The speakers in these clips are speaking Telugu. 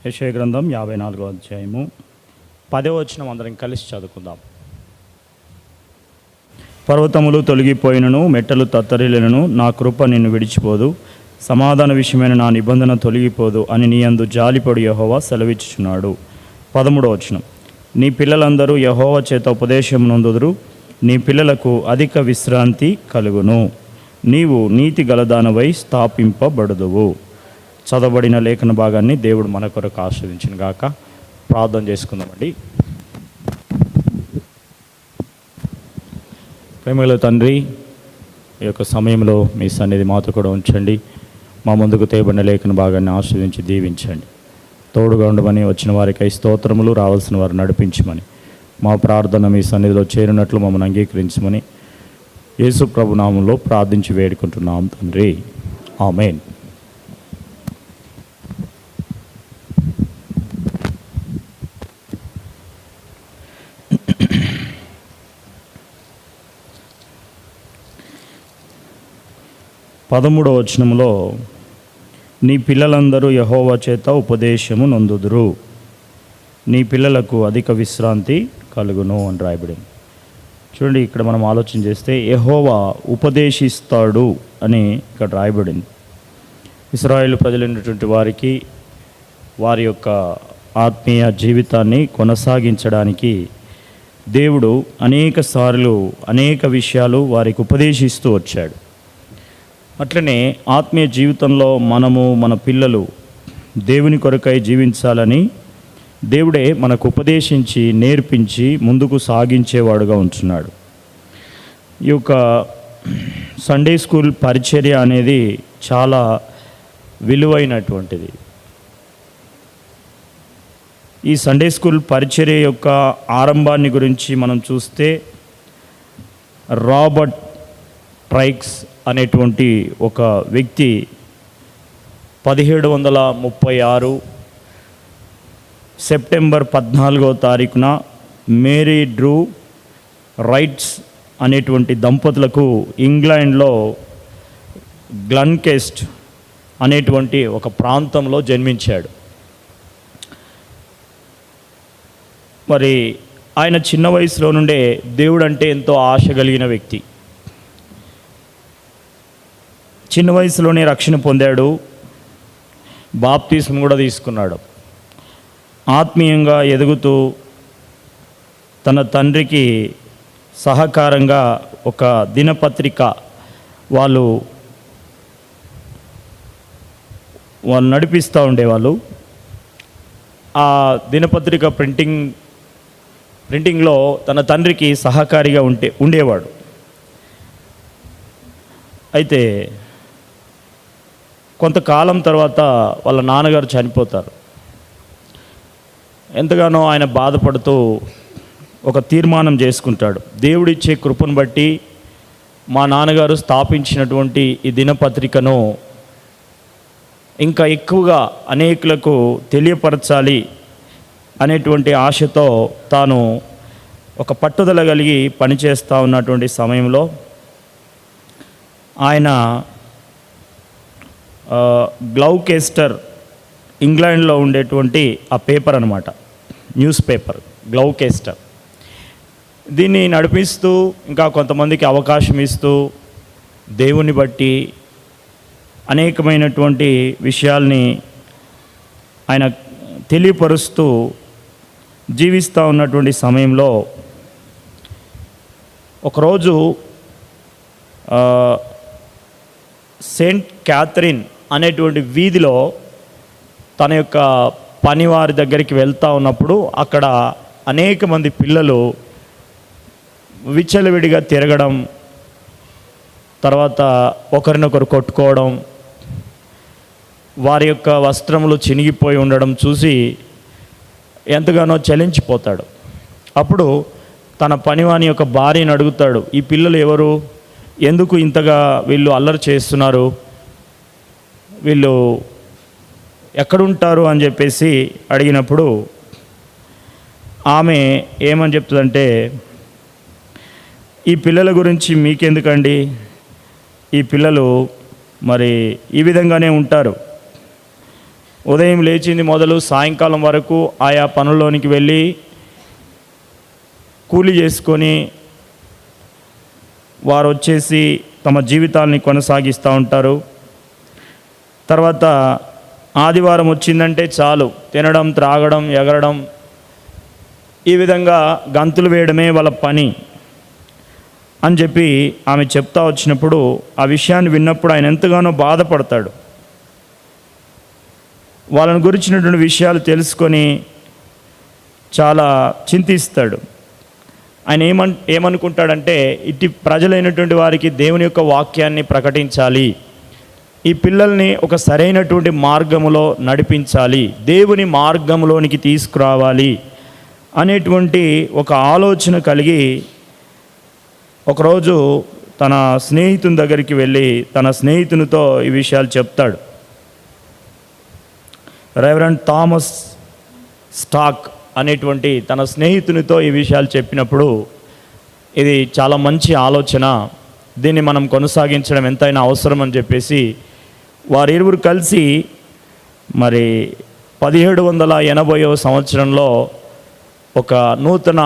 యెషయా గ్రంథం 54వ అధ్యాయము 10వ వచనం అందరం కలిసి చదువుకుందాం. పర్వతములు తొలగిపోయినను, మెట్టలు తత్తరిల్లినను, నా కృప నిన్ను విడిచిపోదు, సమాధాన విషయమైన నా నిబంధన తొలగిపోదు అని నీ యందు జాలిపడి యెహోవా సెలవిచ్చుచున్నాడు. 13వ వచనం, నీ పిల్లలందరూ యెహోవా చేత ఉపదేశం నొందుదురు, నీ పిల్లలకు అధిక విశ్రాంతి కలుగును, నీవు నీతి గలదానవై స్థాపింపబడుదువు. చదవబడిన లేఖన భాగాన్ని దేవుడు మన కొరకు ఆశీర్వదించిన గాక. ప్రార్థన చేసుకుందామండి. ప్రేమగల తండ్రి, ఈ యొక్క సమయంలో మీ సన్నిధి మాతో కూడా ఉంచండి. మా ముందుకు తేబడిన లేఖన భాగాన్ని ఆశీర్వదించి దీవించండి. తోడుగా ఉండమని, వచ్చిన వారికై స్తోత్రములు, రావాల్సిన వారు నడిపించమని, మా ప్రార్థన మీ సన్నిధిలో చేరినట్లు మమ్మల్ని అంగీకరించమని యేసు ప్రభు నామంలో ప్రార్థించి వేడుకుంటున్నాం తండ్రి, ఆమేన్. పదమూడవ వచనంలో, నీ పిల్లలందరూ యెహోవా చేత ఉపదేశము నొందుదురు, నీ పిల్లలకు అధిక విశ్రాంతి కలుగును అని రాయబడింది. చూడండి, ఇక్కడ మనం ఆలోచన చేస్తే యెహోవా ఉపదేశిస్తాడు అని ఇక్కడ రాయబడింది. ఇశ్రాయేలు ప్రజలైనటువంటి వారికి వారి యొక్క ఆత్మీయ జీవితాన్ని కొనసాగించడానికి దేవుడు అనేక సార్లు అనేక విషయాలు వారికి ఉపదేశిస్తూ వచ్చాడు. అట్లనే ఆత్మీయ జీవితంలో మనము, మన పిల్లలు దేవుని కొరకై జీవించాలని దేవుడే మనకు ఉపదేశించి నేర్పించి ముందుకు సాగించేవాడుగా ఉంటున్నాడు. ఈ యొక్క సండే స్కూల్ పరిచర్య అనేది చాలా విలువైనటువంటిది. ఈ సండే స్కూల్ పరిచర్య యొక్క ఆరంభాన్ని గురించి మనం చూస్తే, రాబర్ట్ ట్రైక్స్ అనేటువంటి ఒక వ్యక్తి 1736 సెప్టెంబర్ 14వ తారీఖున మేరీ డ్రూ రైట్స్ అనేటువంటి దంపతులకు ఇంగ్లాండ్లో గ్లన్కెస్ట్ అనేటువంటి ఒక ప్రాంతంలో జన్మించాడు. మరి ఆయన చిన్న వయసులో నుండే దేవుడు అంటే ఎంతో ఆశ కలిగిన వ్యక్తి. చిన్న వయసులోనే రక్షణ పొందాడు, బాప్తిస్మం కూడా తీసుకున్నాడు. ఆత్మీయంగా ఎదుగుతూ తన తండ్రికి సహకారంగా ఒక దినపత్రిక వాళ్ళు నడిపిస్తూ ఉండేవాళ్ళు. ఆ దినపత్రిక ప్రింటింగ్లో తన తండ్రికి సహకారిగా ఉండేవాడు. అయితే కొంతకాలం తర్వాత వాళ్ళ నాన్నగారు చనిపోతారు. ఎంతగానో ఆయన బాధపడుతూ ఒక తీర్మానం చేసుకుంటాడు. దేవుడిచ్చే కృపను బట్టి మా నాన్నగారు స్థాపించినటువంటి ఈ దినపత్రికను ఇంకా ఎక్కువగా అనేకులకు తెలియపరచాలి అనేటువంటి ఆశతో తాను ఒక పట్టుదల కలిగి పనిచేస్తూ ఉన్నటువంటి సమయంలో ఆయన గ్లౌకెస్టర్, ఇంగ్లాండ్లో ఉండేటువంటి ఆ పేపర్ అన్నమాట, న్యూస్ పేపర్ గ్లౌకెస్టర్, దీన్ని నడిపిస్తూ ఇంకా కొంతమందికి అవకాశం ఇస్తూ దేవుని బట్టి అనేకమైనటువంటి విషయాల్ని ఆయన తెలియపరుస్తూ జీవిస్తూ ఉన్నటువంటి సమయంలో ఒకరోజు సెయింట్ క్యాథరిన్ అనేటువంటి వీధిలో తన యొక్క పనివారి దగ్గరికి వెళ్తూ ఉన్నప్పుడు అక్కడ అనేక మంది పిల్లలు విచ్చలవిడిగా తిరగడం, తర్వాత ఒకరినొకరు కొట్టుకోవడం, వారి యొక్క వస్త్రములు చినిగిపోయి ఉండడం చూసి ఎంతగానో చలించిపోతాడు. అప్పుడు తన పనివాని యొక్క భార్యను అడుగుతాడు, ఈ పిల్లలు ఎవరు, ఎందుకు ఇంతగా వీళ్ళు అల్లరి చేస్తున్నారు, వీళ్ళు ఎక్కడుంటారు అని చెప్పేసి అడిగినప్పుడు ఆమె ఏమని చెప్తుందంటే, ఈ పిల్లల గురించి మీకెందుకండి, ఈ పిల్లలు మరి ఈ విధంగానే ఉంటారు, ఉదయం లేచింది మొదలు సాయంకాలం వరకు ఆయా పనుల్లోనికి వెళ్ళి కూలి చేసుకొని వారు వచ్చేసి తమ జీవితాలని కొనసాగిస్తూ ఉంటారు. తర్వాత ఆదివారం వచ్చిందంటే చాలు, తినడం, త్రాగడం, ఎగరడం, ఈ విధంగా గంతులు వేయడమే వాళ్ళ పని అని చెప్పి ఆమె చెప్తా వచ్చినప్పుడు ఆ విషయాన్ని విన్నప్పుడు ఆయన ఎంతగానో బాధపడతాడు. వాళ్ళని గురించినటువంటి విషయాలు తెలుసుకొని చాలా చింతిస్తాడు. ఆయన ఏమనుకుంటాడంటే ఇటు ప్రజలైనటువంటి వారికి దేవుని యొక్క వాక్యాన్ని ప్రకటించాలి, ఈ పిల్లల్ని ఒక సరైనటువంటి మార్గములో నడిపించాలి, దేవుని మార్గంలోనికి తీసుకురావాలి అనేటువంటి ఒక ఆలోచన కలిగి ఒకరోజు తన స్నేహితుని దగ్గరికి వెళ్ళి తన స్నేహితునితో ఈ విషయాలు చెప్తాడు. రెవరెండ్ థామస్ స్టాక్ అనేటువంటి తన స్నేహితునితో ఈ విషయాలు చెప్పినప్పుడు, ఇది చాలా మంచి ఆలోచన, దీన్ని మనం కొనసాగించడం ఎంతైనా అవసరం అని చెప్పేసి వారిరువురు కలిసి మరి 1780వ సంవత్సరంలో ఒక నూతన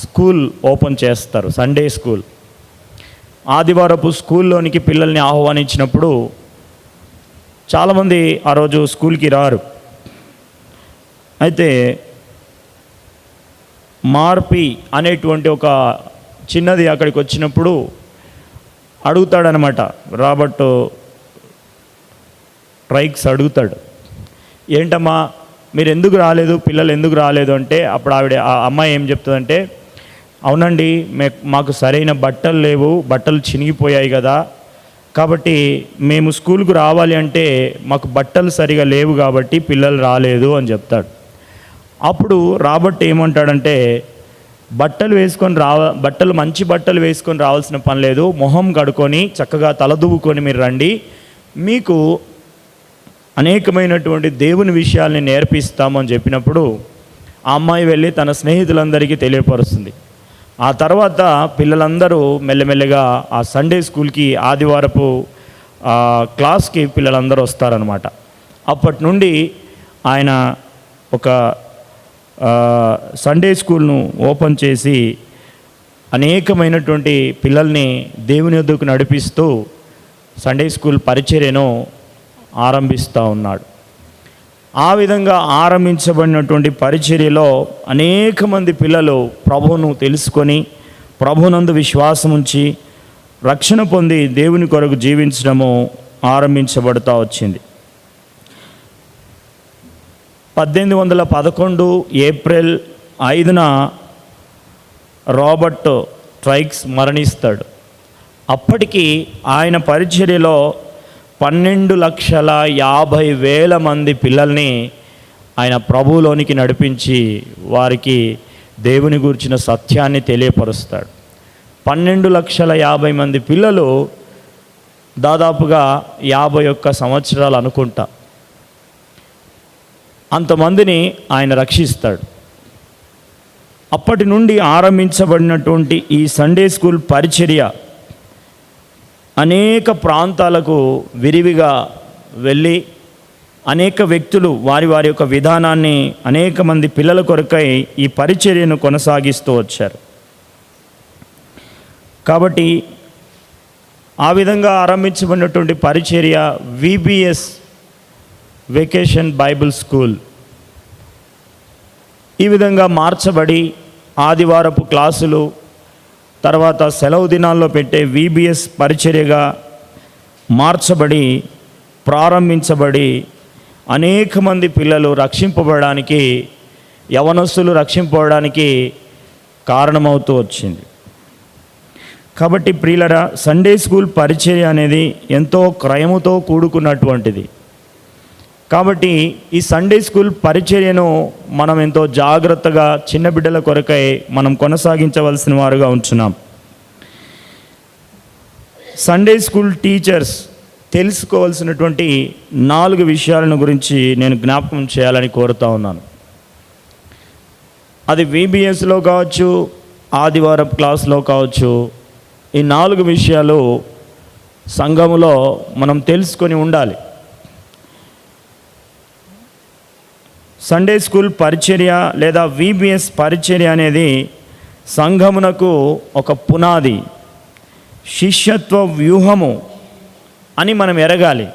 స్కూల్ ఓపెన్ చేస్తారు, సండే స్కూల్. ఆదివారపు స్కూల్లోనికి పిల్లల్ని ఆహ్వానించినప్పుడు చాలామంది ఆ రోజు స్కూల్కి రారు. అయితే మార్పి అనేటువంటి ఒక చిన్నది అక్కడికి వచ్చినప్పుడు అడుగుతాడనమాట. రాబర్ట్ ట్రైక్స్ అడుగుతాడు, ఏంటమ్మా మీరు ఎందుకు రాలేదు, పిల్లలు ఎందుకు రాలేదు అంటే అప్పుడు ఆ అమ్మాయి ఏం చెప్తుందంటే, అవునండి మాకు సరైన బట్టలు లేవు, బట్టలు చినిగిపోయాయి కదా, కాబట్టి మేము స్కూల్కు రావాలి అంటే మాకు బట్టలు సరిగా లేవు కాబట్టి పిల్లలు రాలేదు అని చెప్తాడు. అప్పుడు రాబర్ట్ ఏమంటాడంటే, బట్టలు మంచి బట్టలు వేసుకొని రావాల్సిన పని లేదు, మొహం కడుక్కొని చక్కగా తలదువ్వుకొని మీరు రండి, మీకు అనేకమైనటువంటి దేవుని విషయాల్ని నేర్పిస్తామని చెప్పినప్పుడు ఆ అమ్మాయి వెళ్ళి తన స్నేహితులందరికీ తెలియపరుస్తుంది. ఆ తర్వాత పిల్లలందరూ మెల్లమెల్లగా ఆ సండే స్కూల్కి ఆదివారపు క్లాస్కి పిల్లలందరూ వస్తారనమాట. అప్పటి నుండి ఆయన ఒక సండే స్కూల్ను ఓపెన్ చేసి అనేకమైనటువంటి పిల్లల్ని దేవుని యొద్దకు నడిపిస్తూ సండే స్కూల్ పరిచర్యను ఆరంభిస్తూ ఉన్నాడు. ఆ విధంగా ఆరంభించబడినటువంటి పరిచర్యలో అనేక మంది పిల్లలు ప్రభువును తెలుసుకొని ప్రభునందు విశ్వాసం ఉంచి రక్షణ పొంది దేవుని కొరకు జీవించడము ఆరంభించబడుతూ వచ్చింది. 1811 ఏప్రిల్ 5న రాబర్ట్ ట్రైక్స్ మరణిస్తాడు. అప్పటికి ఆయన పరిచర్యలో 12,50,000 మంది పిల్లల్ని ఆయన ప్రభువులోనికి నడిపించి వారికి దేవుని గురించిన సత్యాన్ని తెలియపరుస్తాడు. 12,50,000 మంది పిల్లలు దాదాపుగా 51 సంవత్సరాలు అనుకుంటా, అంతమందిని ఆయన రక్షిస్తాడు. అప్పటి నుండి ఆరంభించబడినటువంటి ఈ సండే స్కూల్ పరిచర్య అనేక ప్రాంతాలకు విరివిగా వెళ్ళి అనేక వ్యక్తులు వారి వారి యొక్క విధానాన్ని అనేక మంది పిల్లల కొరకై ఈ పరిచర్యను కొనసాగిస్తూ వచ్చారు. కాబట్టి ఆ విధంగా ఆరంభించబడినటువంటి పరిచర్య VBS వెకేషన్ బైబిల్ స్కూల్ ఈ విధంగా మార్చబడి ఆదివారపు క్లాసులు, తర్వాత సెలవు దినాల్లో పెట్టే VBS పరిచర్యగా మార్చబడి ప్రారంభించబడి అనేక మంది పిల్లలు రక్షింపబడడానికి, యవనస్తులు రక్షింపబడడానికి కారణమవుతూ వచ్చింది. కాబట్టి ప్రియులరా, సండే స్కూల్ పరిచర్య అనేది ఎంతో క్రయముతో కూడుకున్నటువంటిది. కాబట్టి ఈ సండే స్కూల్ పరిచర్యను మనం ఎంతో జాగ్రత్తగా చిన్న బిడ్డల కొరకై మనం కొనసాగించవలసిన వారుగా ఉంటున్నాం. సండే స్కూల్ టీచర్స్ తెలుసుకోవాల్సినటువంటి 4 విషయాలను గురించి నేను జ్ఞాపకం చేయాలని కోరుతా ఉన్నాను. అది VBSలో కావచ్చు, ఆదివారం క్లాస్లో కావచ్చు. ఈ 4 విషయాలు సంఘములో మనం తెలుసుకొని ఉండాలి. సండే స్కూల్ పరిచర్య లేదా VBS పరిచర్య అనేది సంఘమునకు ఒక పునాది, శిష్యత్వ వ్యూహము అని మనం ఎరగాలి.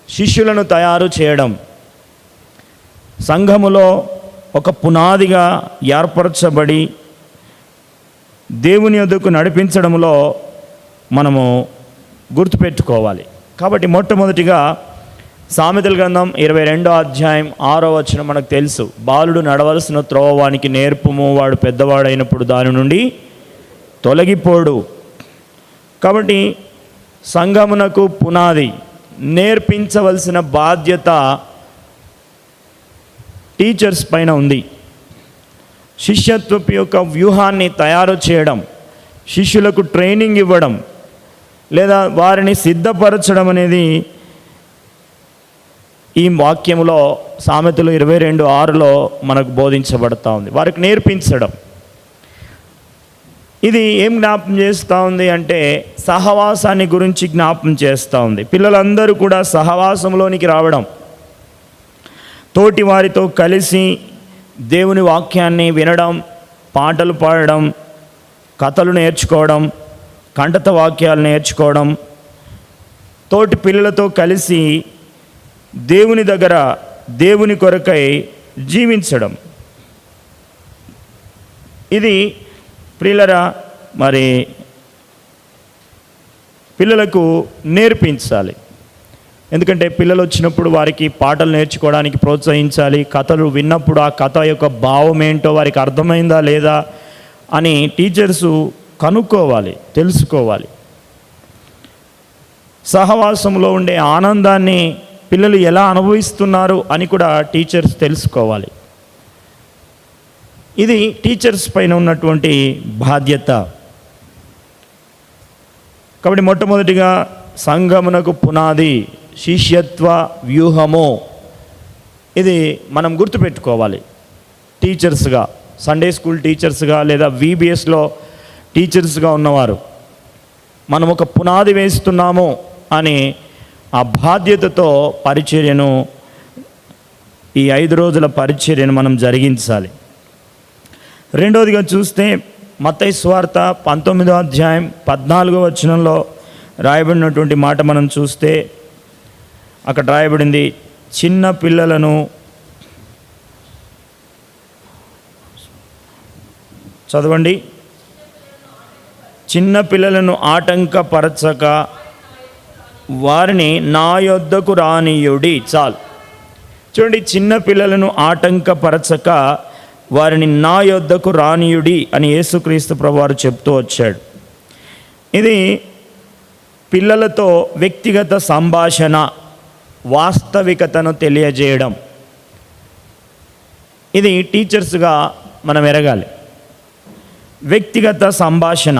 శిష్యులను తయారు చేయడం సంఘములో ఒక పునాదిగా ఏర్పరచబడి దేవుని యొద్దకు నడిపించడంలో మనము గుర్తుపెట్టుకోవాలి. కాబట్టి మొట్టమొదటిగా సామెతల గ్రంథం 22వ అధ్యాయం 6వ వచనం మనకు తెలుసు. బాలుడు నడవలసిన త్రోవ వానికి నేర్పుము, వాడు పెద్దవాడైనప్పుడు దాని నుండి తొలగిపోడు. కాబట్టి సంఘమునకు పునాది, నేర్పించవలసిన బాధ్యత టీచర్స్ పైన ఉంది. శిష్యత్వపు యొక్క వ్యూహాన్ని తయారు చేయడం, శిష్యులకు ట్రైనింగ్ ఇవ్వడం లేదా వారిని సిద్ధపరచడం అనేది ఈ వాక్యములో సామెతలు 22:6లో మనకు బోధించబడతా ఉంది. వారికి నేర్పించడం. ఇది ఏం జ్ఞాపం చేస్తూ ఉంది అంటే సహవాసాన్ని గురించి జ్ఞాపం చేస్తూ ఉంది. పిల్లలందరూ కూడా సహవాసంలోనికి రావడం, తోటి వారితో కలిసి దేవుని వాక్యాన్ని వినడం, పాటలు పాడడం, కథలు నేర్చుకోవడం, కంఠత వాక్యాలు నేర్చుకోవడం, తోటి పిల్లలతో కలిసి దేవుని దగ్గర దేవుని కొరకై జీవించడం. ఇది ప్రియులరా మరి పిల్లలకు నేర్పించాలి. ఎందుకంటే పిల్లలు వచ్చినప్పుడు వారికి పాటలు నేర్చుకోవడానికి ప్రోత్సహించాలి. కథలు విన్నప్పుడు ఆ కథ యొక్క భావం ఏంటో వారికి అర్థమైందా లేదా అని టీచర్సు కనుక్కోవాలి, తెలుసుకోవాలి. సహవాసంలో ఉండే ఆనందాన్ని పిల్లలు ఎలా అనుభవిస్తున్నారు అని కూడా టీచర్స్ తెలుసుకోవాలి. ఇది టీచర్స్ పైన ఉన్నటువంటి బాధ్యత. కాబట్టి మొట్టమొదటిగా సంఘమునకు పునాది, శిష్యత్వ వ్యూహము, ఇది మనం గుర్తుపెట్టుకోవాలి. టీచర్స్గా, సండే స్కూల్ టీచర్స్గా లేదా VBSలో టీచర్స్గా ఉన్నవారు మనం ఒక పునాది వేస్తున్నాము అని ఆ బాధ్యతతో పరిచర్యను, ఈ 5 రోజుల పరిచర్యను మనం జరిగించాలి. రెండవదిగా చూస్తే మత్తయి సువార్త 19వ అధ్యాయం 14వ వచనంలో రాయబడినటువంటి మాట మనం చూస్తే అక్కడ రాయబడింది, చిన్న పిల్లలను చదవండి. చిన్న పిల్లలను ఆటంకపరచక వారిని నా యొద్దకు రానియుడి. చాలు. చూడండి, చిన్న పిల్లలను ఆటంకపరచక వారిని నా యొద్దకు రానియుడి అని యేసుక్రీస్తు ప్రభువారు చెప్తూ వచ్చాడు. ఇది పిల్లలతో వ్యక్తిగత సంభాషణ, వాస్తవికతను తెలియజేయడం. ఇది టీచర్స్గా మనం ఎరగాలి. వ్యక్తిగత సంభాషణ.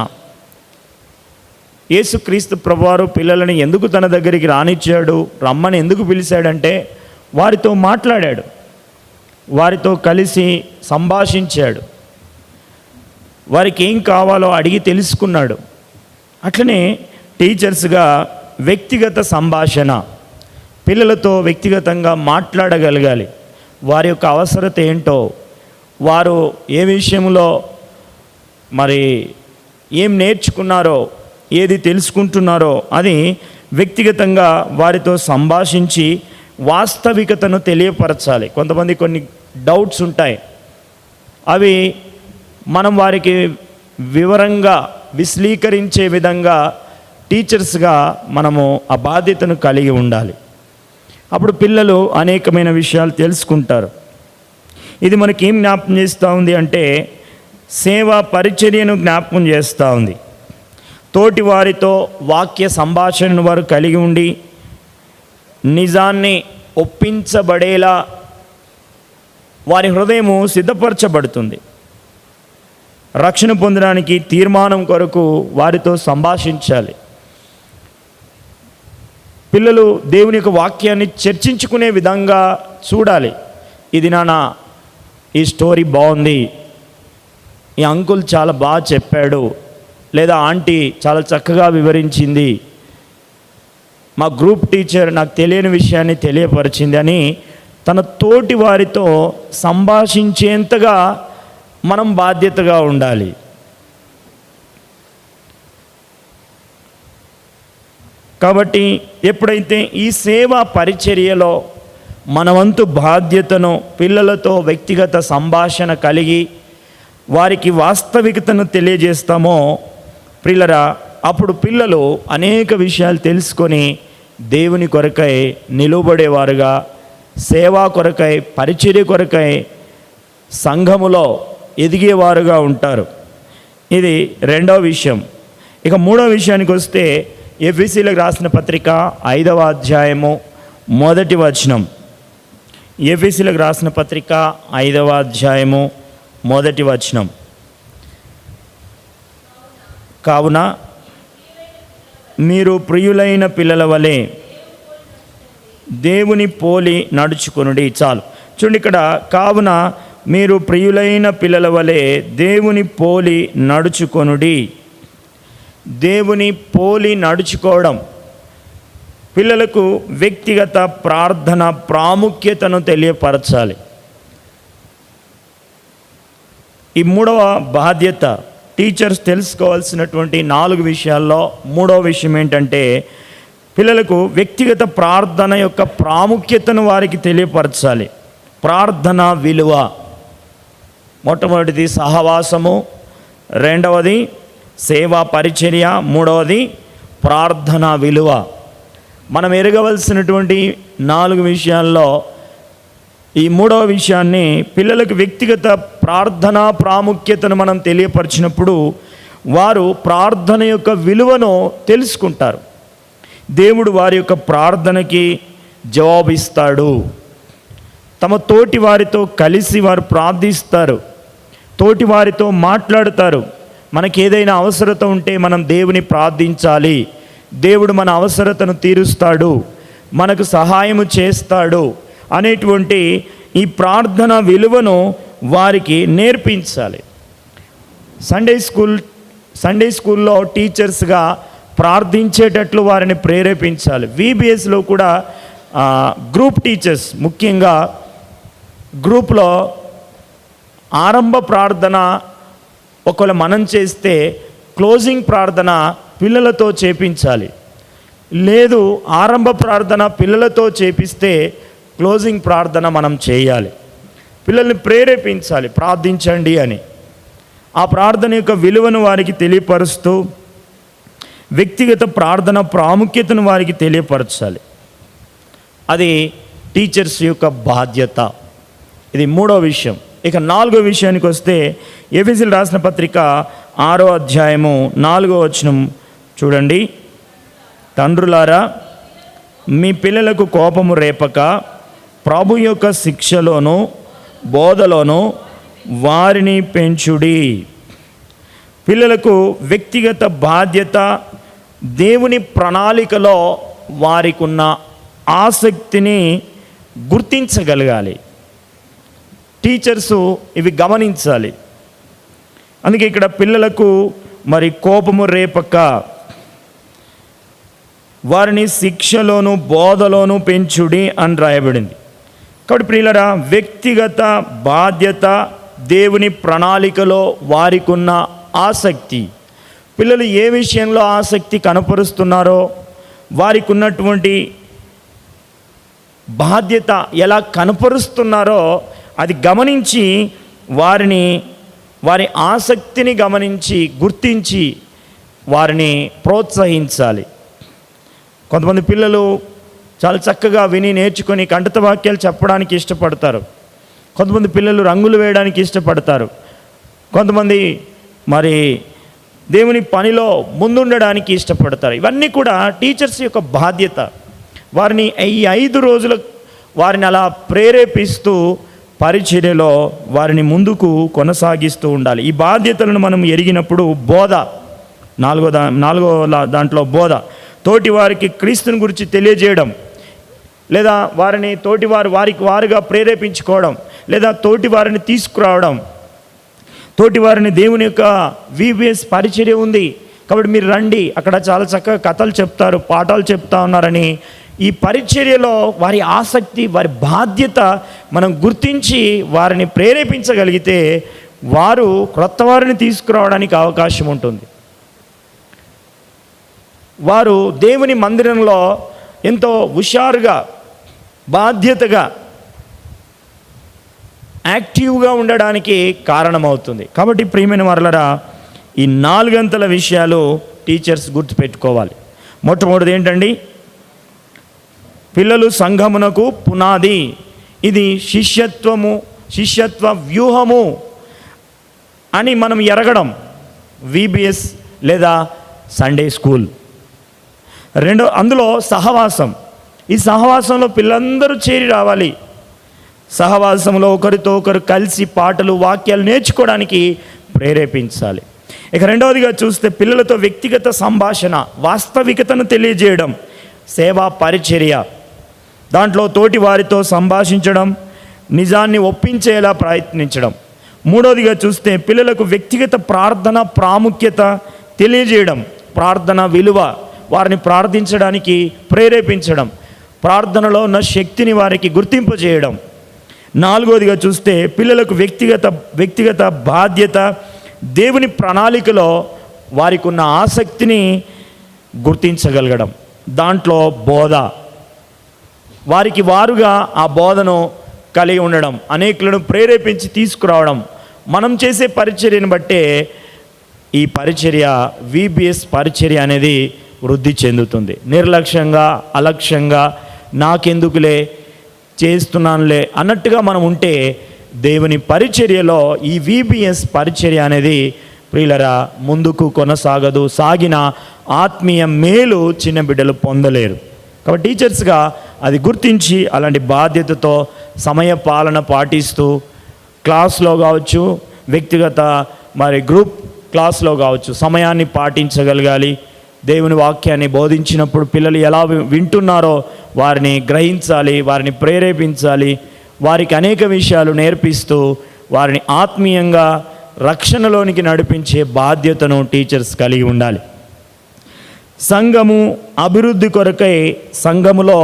యేసుక్రీస్తు ప్రభువారు పిల్లలని ఎందుకు తన దగ్గరికి రానిచ్చాడు, రమ్మని ఎందుకు పిలిచాడంటే వారితో మాట్లాడాడు, వారితో కలిసి సంభాషించాడు, వారికి ఏం కావాలో అడిగి తెలుసుకున్నాడు. అట్లనే టీచర్స్గా వ్యక్తిగత సంభాషణ, పిల్లలతో వ్యక్తిగతంగా మాట్లాడగలగాలి. వారి యొక్క అవసరత ఏంటో, వారు ఏ విషయంలో మరి ఏం నేర్చుకున్నారో, ఏది తెలుసుకుంటున్నారో అది వ్యక్తిగతంగా వారితో సంభాషించి వాస్తవికతను తెలియపరచాలి. కొంతమంది కొన్ని డౌట్స్ ఉంటాయి, అవి మనం వారికి వివరంగా విశ్లీకరించే విధంగా టీచర్స్గా మనము ఆ బాధ్యతను కలిగి ఉండాలి. అప్పుడు పిల్లలు అనేకమైన విషయాలు తెలుసుకుంటారు. ఇది మనకి ఏం జ్ఞాపకం చేస్తూ ఉంది అంటే సేవా పరిచర్యను జ్ఞాపకం చేస్తూ ఉంది. తోటి వారితో వాక్య సంభాషణను వారు కలిగి ఉండి నిజాన్ని ఒప్పించబడేలా వారి హృదయము సిద్ధపరచబడుతుంది. రక్షణ పొందడానికి తీర్మానం కొరకు వారితో సంభాషించాలి. పిల్లలు దేవుని యొక్క వాక్యాన్ని చర్చించుకునే విధంగా చూడాలి. ఇది నాన్న ఈ స్టోరీ బాగుంది, ఈ అంకుల్ చాలా బాగా చెప్పాడు, లేదా ఆంటీ చాలా చక్కగా వివరించింది, మా గ్రూప్ టీచర్ నాకు తెలియని విషయాన్ని తెలియపరిచింది అని తన తోటి వారితో సంభాషించేంతగా మనం బాధ్యతగా ఉండాలి. కాబట్టి ఎప్పుడైతే ఈ సేవా పరిచర్యలో మన వంతు బాధ్యతను పిల్లలతో వ్యక్తిగత సంభాషణ కలిగి వారికి వాస్తవికతను తెలియజేస్తామో ప్రియులరా, అప్పుడు పిల్లలు అనేక విషయాలు తెలుసుకొని దేవుని కొరకై నిలువబడేవారుగా, సేవా కొరకై, పరిచర్య కొరకై సంఘములో ఎదిగేవారుగా ఉంటారు. ఇది రెండవ విషయం. ఇక మూడవ విషయానికి వస్తే ఎఫెసీయులకు రాసిన పత్రిక 5వ అధ్యాయము 1వ వచనం. ఎఫెసీయులకు రాసిన పత్రిక 5వ అధ్యాయము 1వ వచనం. కావున మీరు ప్రియులైన పిల్లల వలె దేవుని పోలి నడుచుకొనుడి. చాలు చూడండి, ఇక్కడ కావున మీరు ప్రియులైన పిల్లల వలె దేవుని పోలి నడుచుకొనుడి. దేవుని పోలి నడుచుకోవడం, పిల్లలకు వ్యక్తిగత ప్రార్థన ప్రాముఖ్యతను తెలియపరచాలి. ఈ మూడవ బాధ్యత టీచర్స్ తెలుసుకోవాల్సినటువంటి 4 విషయాల్లో మూడవ విషయం ఏంటంటే పిల్లలకు వ్యక్తిగత ప్రార్థన యొక్క ప్రాముఖ్యతను వారికి తెలియపరచాలి. ప్రార్థన విలువ, మొట్టమొదటిది సహవాసము, రెండవది సేవా పరిచర్య, మూడవది ప్రార్థన విలువ. మనం ఎరగవలసినటువంటి 4 విషయాల్లో ఈ మూడవ విషయాన్ని పిల్లలకు వ్యక్తిగత ప్రార్థన ప్రాముఖ్యతను మనం తెలియపరిచినప్పుడు వారు ప్రార్థన యొక్క విలువను తెలుసుకుంటారు. దేవుడు వారి యొక్క ప్రార్థనకి జవాబిస్తాడు. తమ తోటి వారితో కలిసి వారు ప్రార్థిస్తారు, తోటి వారితో మాట్లాడతారు. మనకి ఏదైనా అవసరత ఉంటే మనం దేవుని ప్రార్థించాలి, దేవుడు మన అవసరతను తీరుస్తాడు, మనకు సహాయము చేస్తాడు అనేటువంటి ఈ ప్రార్థన విలువను వారికి నేర్పించాలి. సండే స్కూల్లో టీచర్స్గా ప్రార్థించేటట్లు వారిని ప్రేరేపించాలి. VBSలో కూడా గ్రూప్ టీచర్స్, ముఖ్యంగా గ్రూప్లో ఆరంభ ప్రార్థన ఒకవేళ మనం చేస్తే క్లోజింగ్ ప్రార్థన పిల్లలతో చేపించాలి. లేదు, ఆరంభ ప్రార్థన పిల్లలతో చేపిస్తే క్లోజింగ్ ప్రార్థన మనం చేయాలి. పిల్లల్ని ప్రేరేపించాలి, ప్రార్థించండి అని. ఆ ప్రార్థన యొక్క విలువను వారికి తెలియపరుస్తూ వ్యక్తిగత ప్రార్థన ప్రాముఖ్యతను వారికి తెలియపరచాలి. అది టీచర్స్ యొక్క బాధ్యత. ఇది మూడో విషయం. ఇక 4వ విషయానికి వస్తే ఎఫెసీయులకు రాసిన పత్రిక 6వ అధ్యాయము 4వ వచనం చూడండి. తండ్రులారా, మీ పిల్లలకు కోపము రేపక ప్రభు యొక్క శిక్షలోను బోధలోను వారిని పెంచుడి. పిల్లలకు వ్యక్తిగత బాధ్యత, దేవుని ప్రణాళికలో వారికి ఉన్న ఆసక్తిని గుర్తించగలగాలి. టీచర్సు ఇవి గమనించాలి. అందుకే ఇక్కడ పిల్లలకు మరి కోపము రేపక వారిని శిక్షలోను బోధలోను పెంచుడి అని రాయబడింది. కాబట్టి ప్రియులరా, వ్యక్తిగత బాధ్యత, దేవుని ప్రణాళికలో వారికి ఉన్న ఆసక్తి, పిల్లలు ఏ విషయంలో ఆసక్తి కనపరుస్తున్నారో, వారికి ఉన్నటువంటి బాధ్యత ఎలా కనపరుస్తున్నారో అది గమనించి వారి ఆసక్తిని గమనించి గుర్తించి వారిని ప్రోత్సహించాలి. కొంతమంది పిల్లలు చాలా చక్కగా విని నేర్చుకొని కంఠత వాక్యాలు చెప్పడానికి ఇష్టపడతారు. కొంతమంది పిల్లలు రంగులు వేయడానికి ఇష్టపడతారు. కొంతమంది మరి దేవుని పనిలో ముందుండడానికి ఇష్టపడతారు. ఇవన్నీ కూడా టీచర్స్ యొక్క బాధ్యత. వారిని ఈ 5 రోజులు వారిని అలా ప్రేరేపిస్తూ పరిచర్యలో వారిని ముందుకు కొనసాగిస్తూ ఉండాలి. ఈ బాధ్యతలను మనం ఎరిగినప్పుడు బోధ, నాలుగో దాంట్లో బోధ, తోటి వారికి క్రీస్తుని గురించి తెలియజేయడం, లేదా వారిని వారికి వారుగా ప్రేరేపించుకోవడం, లేదా తోటి వారిని తీసుకురావడం, తోటి వారిని దేవుని యొక్క VBS పరిచర్య ఉంది కాబట్టి మీరు రండి, అక్కడ చాలా చక్కగా కథలు చెప్తారు, పాఠాలు చెప్తా ఉన్నారని ఈ పరిచర్యలో వారి ఆసక్తి, వారి బాధ్యత మనం గుర్తించి వారిని ప్రేరేపించగలిగితే వారు క్రొత్త వారిని తీసుకురావడానికి అవకాశం ఉంటుంది. వారు దేవుని మందిరంలో ఎంతో హుషారుగా, బాధ్యతగా, యాక్టివ్గా ఉండడానికి కారణమవుతుంది. కాబట్టి ప్రియమైన వారలారా, ఈ 4 గంటల విషయాలు టీచర్స్ గుర్తుపెట్టుకోవాలి. మొట్టమొదటిది ఏంటండి? పిల్లలు సంఘమునకు పునాది. ఇది శిష్యత్వ వ్యూహము అని మనం ఎరగడం. VBS లేదా సండే స్కూల్. అందులో సహవాసం. ఈ సహవాసంలో పిల్లలందరూ చేరి రావాలి. సహవాసంలో ఒకరితో ఒకరు కలిసి పాటలు, వాక్యాలు నేర్చుకోవడానికి ప్రేరేపించాలి. ఇక రెండవదిగా చూస్తే పిల్లలతో వ్యక్తిగత సంభాషణ, వాస్తవికతను తెలియజేయడం, సేవా పరిచర్య. దాంట్లో తోటి వారితో సంభాషించడం, నిజాన్ని ఒప్పించేలా ప్రయత్నించడం. మూడవదిగా చూస్తే పిల్లలకు వ్యక్తిగత ప్రార్థన ప్రాముఖ్యత తెలియజేయడం, ప్రార్థన విలువ, వారిని ప్రార్థించడానికి ప్రేరేపించడం, ప్రార్థనలో ఉన్న శక్తిని వారికి గుర్తింపజేయడం. నాలుగవదిగా చూస్తే పిల్లలకు వ్యక్తిగత బాధ్యత, దేవుని ప్రణాళికలో వారికి ఉన్న ఆసక్తిని గుర్తించగలగడం. దాంట్లో బోధ, వారికి వారుగా ఆ బోధను కలిగి ఉండడం, అనేకులను ప్రేరేపించి తీసుకురావడం. మనం చేసే పరిచర్యను బట్టే ఈ పరిచర్య, VBS పరిచర్య అనేది వృద్ధి చెందుతుంది. నిర్లక్ష్యంగా, అలక్ష్యంగా, నాకెందుకులే, చేస్తున్నానులే అన్నట్టుగా మనం ఉంటే దేవుని పరిచర్యలో ఈ VBS పరిచర్య అనేది ప్రియులరా ముందుకు కొనసాగదు. సాగిన ఆత్మీయ మేలు చిన్న బిడ్డలు పొందలేరు. కాబట్టి టీచర్స్గా అది గుర్తించి అలాంటి బాధ్యతతో సమయ పాలన పాటిస్తూ క్లాస్లో కావచ్చు, వ్యక్తిగత గ్రూప్ క్లాస్లో కావచ్చు, సమయాన్ని పాటించగలగాలి. దేవుని వాక్యాన్ని బోధించినప్పుడు పిల్లలు ఎలా వింటున్నారో వారిని గ్రహించాలి, వారిని ప్రేరేపించాలి. వారికి అనేక విషయాలు నేర్పిస్తూ వారిని ఆత్మీయంగా రక్షణలోనికి నడిపించే బాధ్యతను టీచర్స్ కలిగి ఉండాలి. సంఘము అభివృద్ధి కొరకై సంఘములో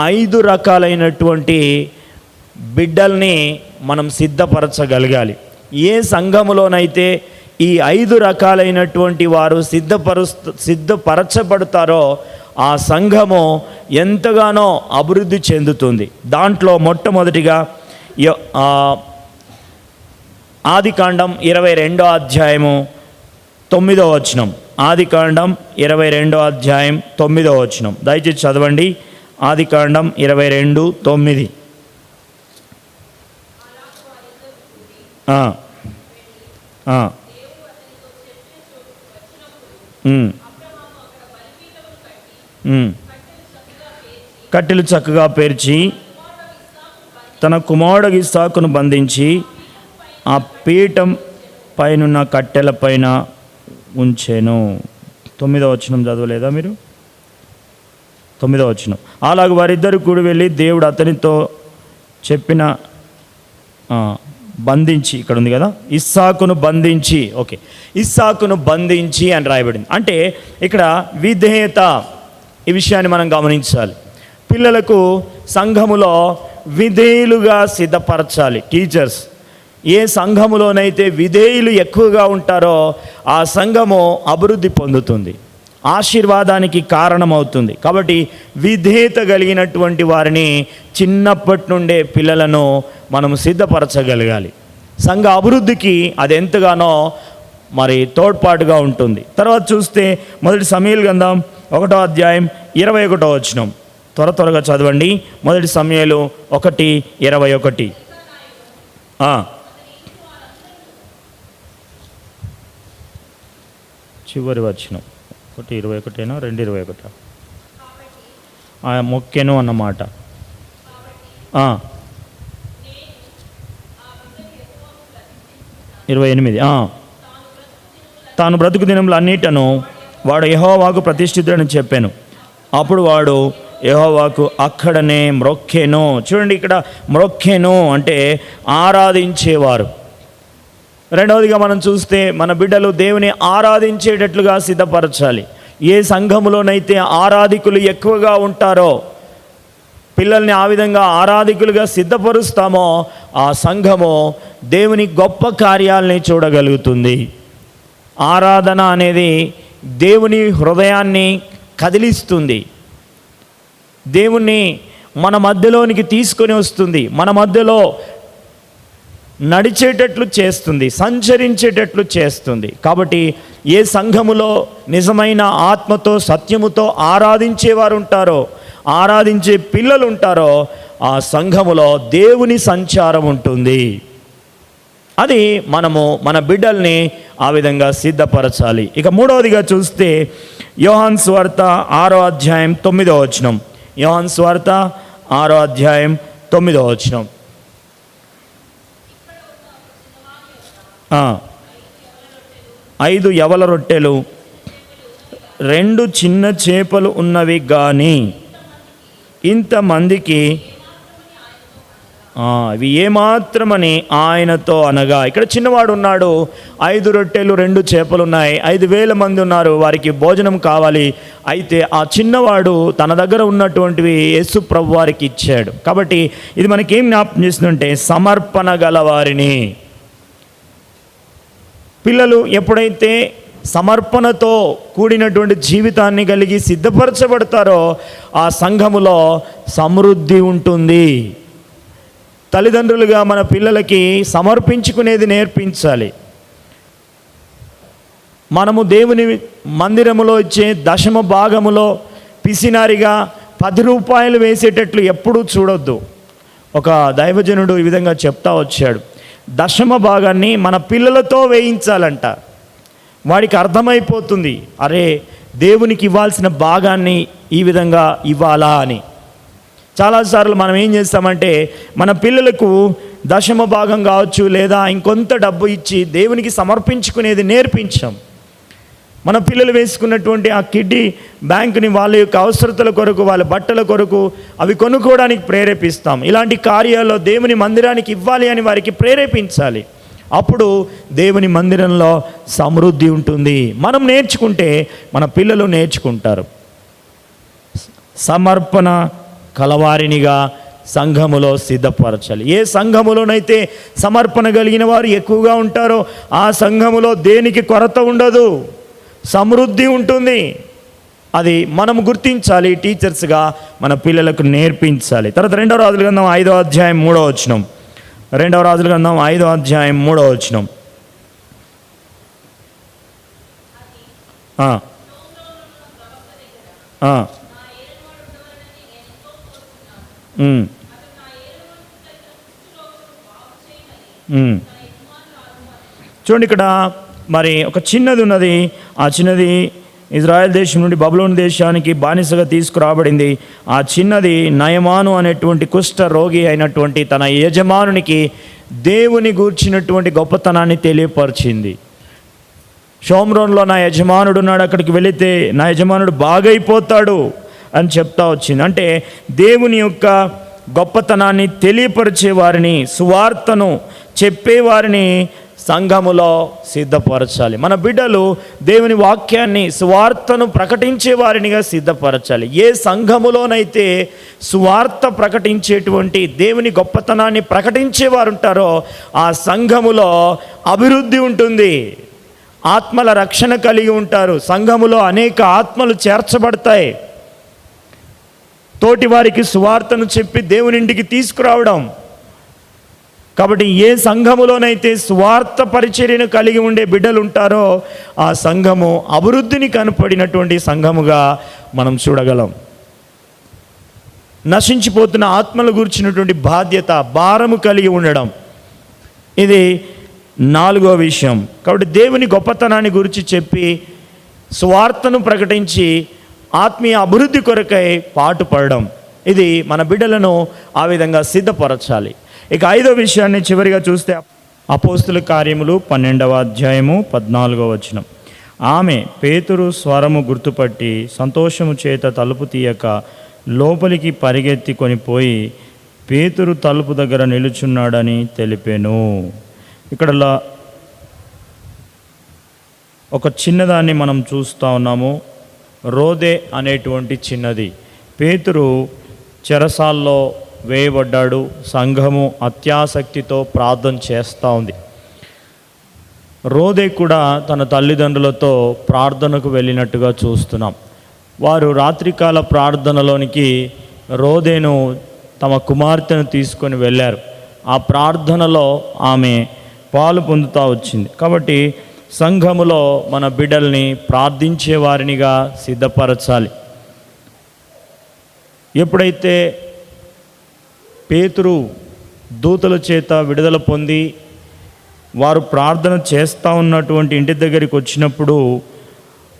5 రకాలైనటువంటి బిడ్డల్ని మనం సిద్ధపరచగలగాలి. ఏ సంఘములోనైతే ఈ 5 రకాలైనటువంటి వారు సిద్ధపరచబడతారో ఆ సంఘము ఎంతగానో అభివృద్ధి చెందుతుంది. దాంట్లో మొట్టమొదటిగా ఆదికాండం 22వ అధ్యాయము 9వ వచనం. ఆదికాండం 22వ అధ్యాయం 9వ వచనం దయచేసి చదవండి. ఆదికాండం 22:9. కట్టెలు చక్కగా పేర్చి తన కుమారుడు ఇస్సాకును బంధించి ఆ పీఠం పైనున్న కట్టెల పైన ఉంచెను. 9వ వచనం చదవలేదా మీరు? 9వ వచనం. అలాగ వారిద్దరు కూడి వెళ్ళి దేవుడు అతనితో చెప్పిన బంధించి, ఇక్కడ ఉంది కదా, ఇస్సాకును బంధించి. ఓకే, ఇస్సాకును బంధించి అని రాయబడింది. అంటే ఇక్కడ విధేయత, ఈ విషయాన్ని మనం గమనించాలి. పిల్లలకు సంఘములో విధేయులుగా సిద్ధపరచాలి టీచర్స్. ఏ సంఘములోనైతే విధేయులు ఎక్కువగా ఉంటారో ఆ సంఘము అభివృద్ధి పొందుతుంది, ఆశీర్వాదానికి కారణమవుతుంది. కాబట్టి విధేయత కలిగినటువంటి వారిని చిన్నప్పటి నుండే పిల్లలను మనం సిద్ధపరచగలగాలి. సంఘ అభివృద్ధికి అది ఎంతగానో తోడ్పాటుగా ఉంటుంది. తర్వాత చూస్తే మొదటి సమూయేలు గ్రంథం 1వ అధ్యాయం 21వ వచనం. త్వరగా చదవండి. మొదటి సమూయేలు 1:21. చివరి వచనం 1:21 2:21. మొక్కెను అన్నమాట. 28. తాను బ్రతుకు దినములు అన్నిటను వాడు యెహోవాకు ప్రతిష్ఠితుడని చెప్పాను. అప్పుడు వాడు యెహోవాకు అక్కడనే మ్రొక్కెను. చూడండి, ఇక్కడ మ్రొక్కెను అంటే ఆరాధించేవారు. రెండవదిగా మనం చూస్తే మన బిడ్డలు దేవుని ఆరాధించేటట్లుగా సిద్ధపరచాలి. ఏ సంఘములోనైతే ఆరాధికులు ఎక్కువగా ఉంటారో పిల్లల్ని ఆ విధంగా ఆరాధికులుగా సిద్ధపరుస్తామో ఆ సంఘము దేవుని గొప్ప కార్యాలని చూడగలుగుతుంది. ఆరాధన అనేది దేవుని హృదయాన్ని కదిలిస్తుంది, దేవుణ్ణి మన మధ్యలోనికి తీసుకొని వస్తుంది, మన మధ్యలో నడిచేటట్లు చేస్తుంది, సంచరించేటట్లు చేస్తుంది. కాబట్టి ఏ సంఘములో నిజమైన ఆత్మతో సత్యముతో ఆరాధించేవారు ఉంటారో, ఆరాధించే పిల్లలు ఉంటారో, ఆ సంఘములో దేవుని సంచారం ఉంటుంది. అది మనము మన బిడ్డల్ని ఆ విధంగా సిద్ధపరచాలి. ఇక మూడవదిగా చూస్తే యోహాను సువార్త 6వ అధ్యాయం 9వ వచనం. యోహాను సువార్త 6వ అధ్యాయం 9వ వచనం. 5 యవల రొట్టెలు 2 చిన్న చేపలు ఉన్నవి కానీ ఇంతమందికి ఇవి ఏమాత్రమని ఆయనతో అనగా, ఇక్కడ చిన్నవాడు ఉన్నాడు, 5 రొట్టెలు 2 చేపలు ఉన్నాయి, 5,000 మంది ఉన్నారు, వారికి భోజనం కావాలి. అయితే ఆ చిన్నవాడు తన దగ్గర ఉన్నటువంటివి యేసు ప్రభు వారికి ఇచ్చాడు. కాబట్టి ఇది మనకేం జ్ఞాపకం చేస్తుందంటే సమర్పణ గలవారిని. పిల్లలు ఎప్పుడైతే సమర్పణతో కూడినటువంటి జీవితాన్ని కలిగి సిద్ధపరచబడతారో ఆ సంఘములో సమృద్ధి ఉంటుంది. తల్లిదండ్రులుగా మన పిల్లలకి సమర్పించుకునేది నేర్పించాలి. మనము దేవుని మందిరములో ఇచ్చే దశమ భాగములో పిసినారిగా 10 రూపాయలు వేసేటట్లు ఎప్పుడూ చూడొద్దు. ఒక దైవజనుడు ఈ విధంగా చెప్తా వచ్చాడు, దశమ భాగాన్ని మన పిల్లలతో వేయించాలంట. వాడికి అర్థమైపోతుంది, అరే దేవునికి ఇవ్వాల్సిన భాగాన్ని ఈ విధంగా ఇవ్వాలా అని. చాలాసార్లు మనం ఏం చేస్తామంటే మన పిల్లలకు దశమ భాగం కావచ్చు లేదా ఇంకొంత డబ్బు ఇచ్చి దేవునికి సమర్పించుకునేది నేర్పించాం. మన పిల్లలు వేసుకున్నటువంటి ఆ కిడ్డీ బ్యాంకుని వాళ్ళ యొక్క అవసరతల కొరకు, వాళ్ళ బట్టల కొరకు అవి కొనుక్కోవడానికి ప్రేరేపిస్తాం. ఇలాంటి కార్యాల్లో దేవుని మందిరానికి ఇవ్వాలి అని వారికి ప్రేరేపించాలి. అప్పుడు దేవుని మందిరంలో సమృద్ధి ఉంటుంది. మనం నేర్చుకుంటే మన పిల్లలు నేర్చుకుంటారు. సమర్పణ కలవారినిగా సంఘములో సిద్ధపరచాలి. ఏ సంఘములోనైతే సమర్పణ కలిగిన వారు ఎక్కువగా ఉంటారో ఆ సంఘములో దేనికి కొరత ఉండదు, సమృద్ధి ఉంటుంది. అది మనం గుర్తించాలి, టీచర్స్గా మన పిల్లలకు నేర్పించాలి. తర్వాత 2వ రాజుల గ్రంథం 5వ అధ్యాయం 3వ వచనం. 2వ రాజుల గ్రంథం 5వ అధ్యాయం 3వ వచనం. చూడండి, ఇక్కడ మరి ఒక చిన్నది ఉన్నది. ఆ చిన్నది ఇజ్రాయెల్ దేశం నుండి బబులోను దేశానికి బానిసగా తీసుకురాబడింది. ఆ చిన్నది నయమాను అనేటువంటి కుష్ఠ రోగి అయినటువంటి తన యజమానునికి దేవుని గూర్చినటువంటి గొప్పతనాన్ని తెలియపరిచింది. షోమ్రోన్లో నా యజమానుడు ఉన్నాడు, అక్కడికి వెళితే నా యజమానుడు బాగైపోతాడు అని చెప్తా వచ్చింది. అంటే దేవుని యొక్క గొప్పతనాన్ని తెలియపరిచే వారిని, సువార్తను చెప్పేవారిని సంఘములో సిద్ధపరచాలి. మన బిడ్డలు దేవుని వాక్యాన్ని, సువార్తను ప్రకటించే వారినిగా సిద్ధపరచాలి. ఏ సంఘములోనైతే సువార్త ప్రకటించేటువంటి దేవుని గొప్పతనాన్ని ప్రకటించేవారు ఉంటారో ఆ సంఘములో అభివృద్ధి ఉంటుంది, ఆత్మల రక్షణ కలిగి ఉంటారు. సంఘములో అనేక ఆత్మలు చేర్చబడతాయి. తోటి వారికి సువార్తను చెప్పి దేవుని ఇంటికి తీసుకురావడం. కాబట్టి ఏ సంఘములోనైతే సువార్త పరిచర్యను కలిగి ఉండే బిడ్డలు ఉంటారో ఆ సంఘము అభివృద్ధిని కనపడినటువంటి సంఘముగా మనం చూడగలం. నశించిపోతున్న ఆత్మల గురించినటువంటి బాధ్యత, భారము కలిగి ఉండడం, ఇది 4వ విషయం. కాబట్టి దేవుని గొప్పతనాన్ని గురించి చెప్పి సువార్తను ప్రకటించి ఆత్మీయ అభివృద్ధి కొరకై పాటుపడడం, ఇది మన బిడ్డలను ఆ విధంగా సిద్ధపరచాలి. ఇక 5వ విషయాన్ని చివరిగా చూస్తే అపోస్తుల కార్యములు 12వ అధ్యాయము 14వ వచనం. ఆమె పేతురు స్వరము గుర్తుపట్టి సంతోషము చేత తలుపు తీయక లోపలికి పరిగెత్తి కొనిపోయి పేతురు తలుపు దగ్గర నిలుచున్నాడని తెలిపెను. ఇక్కడ ఒక చిన్నదాన్ని మనం చూస్తూ ఉన్నాము, రోదే అనేటువంటి చిన్నది. పేతురు చెరసాల్లో వేయబడ్డాడు. సంఘము అత్యాసక్తితో ప్రార్థన చేస్తూ ఉంది. రోదే కూడా తన తల్లిదండ్రులతో ప్రార్థనకు వెళ్ళినట్టుగా చూస్తున్నాం. వారు రాత్రికాల ప్రార్థనలోనికి రోదేను తమ కుమార్తెను తీసుకొని వెళ్ళారు. ఆ ప్రార్థనలో ఆమె పాలు పొందుతూ వచ్చింది. కాబట్టి సంఘములో మన బిడ్డల్ని ప్రార్థించే వారినిగా సిద్ధపరచాలి. ఎప్పుడైతే పేతురు దూతల చేత విడుదల పొంది వారు ప్రార్థన చేస్తూ ఉన్నటువంటి ఇంటి దగ్గరికి వచ్చినప్పుడు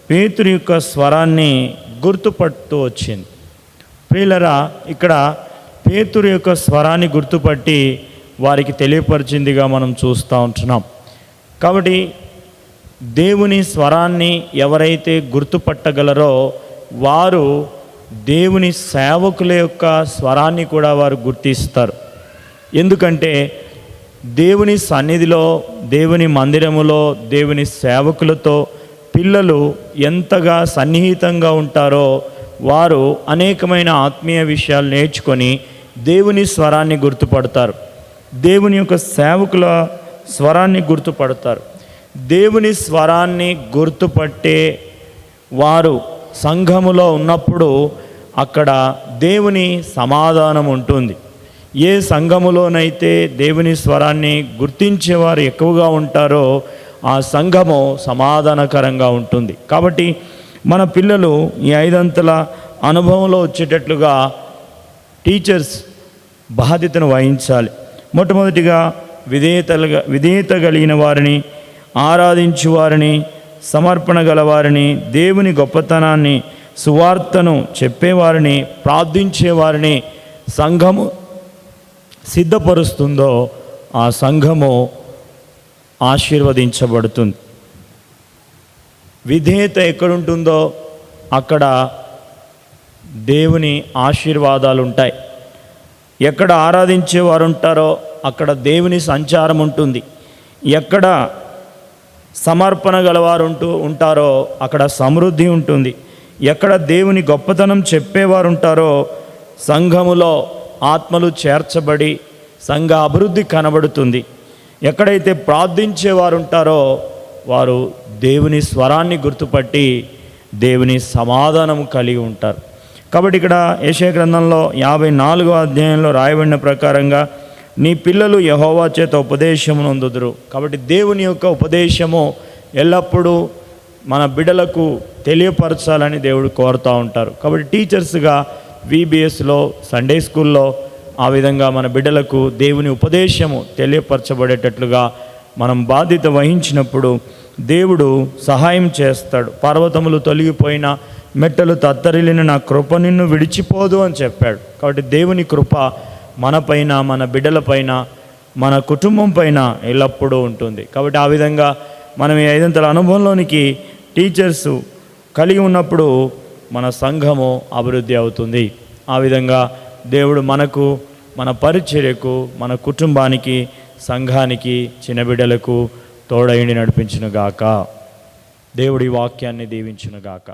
పేతురు యొక్క స్వరాన్ని గుర్తుపడుతూ వచ్చింది. ప్రియులరా, ఇక్కడ పేతురు యొక్క స్వరాన్ని గుర్తుపట్టి వారికి తెలియపరిచిందిగా మనం చూస్తూ ఉంటున్నాం. కాబట్టి దేవుని స్వరాన్ని ఎవరైతే గుర్తుపట్టగలరో వారు దేవుని సేవకుల యొక్క స్వరాన్ని కూడా వారు గుర్తిస్తారు. ఎందుకంటే దేవుని సన్నిధిలో, దేవుని మందిరములో, దేవుని సేవకులతో పిల్లలు ఎంతగా సన్నిహితంగా ఉంటారో వారు అనేకమైన ఆత్మీయ విషయాలు నేర్చుకొని దేవుని స్వరాన్ని గుర్తుపడతారు. దేవుని యొక్క సేవకుల స్వరాన్ని గుర్తుపడతారు. దేవుని స్వరాన్ని గుర్తుపట్టే వారు సంఘములో ఉన్నప్పుడు అక్కడ దేవుని సమాధానం ఉంటుంది. ఏ సంఘములోనైతే దేవుని స్వరాన్ని గుర్తించేవారు ఎక్కువగా ఉంటారో ఆ సంఘము సమాధానకరంగా ఉంటుంది. కాబట్టి మన పిల్లలు ఈ 5 అంతల అనుభవంలో వచ్చేటట్లుగా టీచర్స్ బాధ్యతను వహించాలి. మొట్టమొదటిగా విధేయత కలిగిన వారిని, ఆరాధించు వారిని, సమర్పణ గలవారిని, దేవుని గొప్పతనాన్ని, సువార్తను చెప్పేవారిని, ప్రార్థించేవారిని సంఘము సిద్ధపరుస్తుందో ఆ సంఘము ఆశీర్వదించబడుతుంది. విధేయత ఎక్కడుంటుందో అక్కడ దేవుని ఆశీర్వాదాలు ఉంటాయి. ఎక్కడ ఆరాధించేవారు ఉంటారో అక్కడ దేవుని సంచారం ఉంటుంది. ఎక్కడ సమర్పణ గలవారు ఉంటారో అక్కడ సమృద్ధి ఉంటుంది. ఎక్కడ దేవుని గొప్పతనం చెప్పేవారు ఉంటారో సంఘములో ఆత్మలు చేర్చబడి సంఘ అభివృద్ధి కనబడుతుంది. ఎక్కడైతే ప్రార్థించేవారు ఉంటారో వారు దేవుని స్వరాన్ని గుర్తుపట్టి దేవుని సమాధానం కలిగి ఉంటారు. కాబట్టి ఇక్కడ యెషయా గ్రంథంలో 54వ అధ్యాయంలో రాయబడిన ప్రకారంగా నీ పిల్లలు యెహోవా చేత ఉపదేశమును పొందుదురు. కాబట్టి దేవుని యొక్క ఉపదేశము ఎల్లప్పుడూ మన బిడ్డలకు తెలియపరచాలని దేవుడు కోరుతూ ఉంటారు. కాబట్టి టీచర్స్గా VBSలో, సండే స్కూల్లో ఆ విధంగా మన బిడ్డలకు దేవుని ఉపదేశము తెలియపరచబడేటట్లుగా మనం బాధ్యత వహించినప్పుడు దేవుడు సహాయం చేస్తాడు. పర్వతములు తొలగిపోయిన, మెట్టలు తత్తరిల్లిన నా కృప నిన్ను విడిచిపోదు అని చెప్పాడు. కాబట్టి దేవుని కృప మనపైన, మన బిడ్డలపైన, మన కుటుంబం పైన ఎల్లప్పుడూ ఉంటుంది. కాబట్టి ఆ విధంగా మనం ఈ 5 అంతల అనుభవంలోనికి టీచర్స్ కలిగి ఉన్నప్పుడు మన సంఘము అభివృద్ధి అవుతుంది. ఆ విధంగా దేవుడు మనకు, మన పరిచర్యకు, మన కుటుంబానికి, సంఘానికి, చిన్న బిడ్డలకు తోడైండి నడిపించునుగాక. దేవుడి వాక్యాన్ని దీవించునుగాక.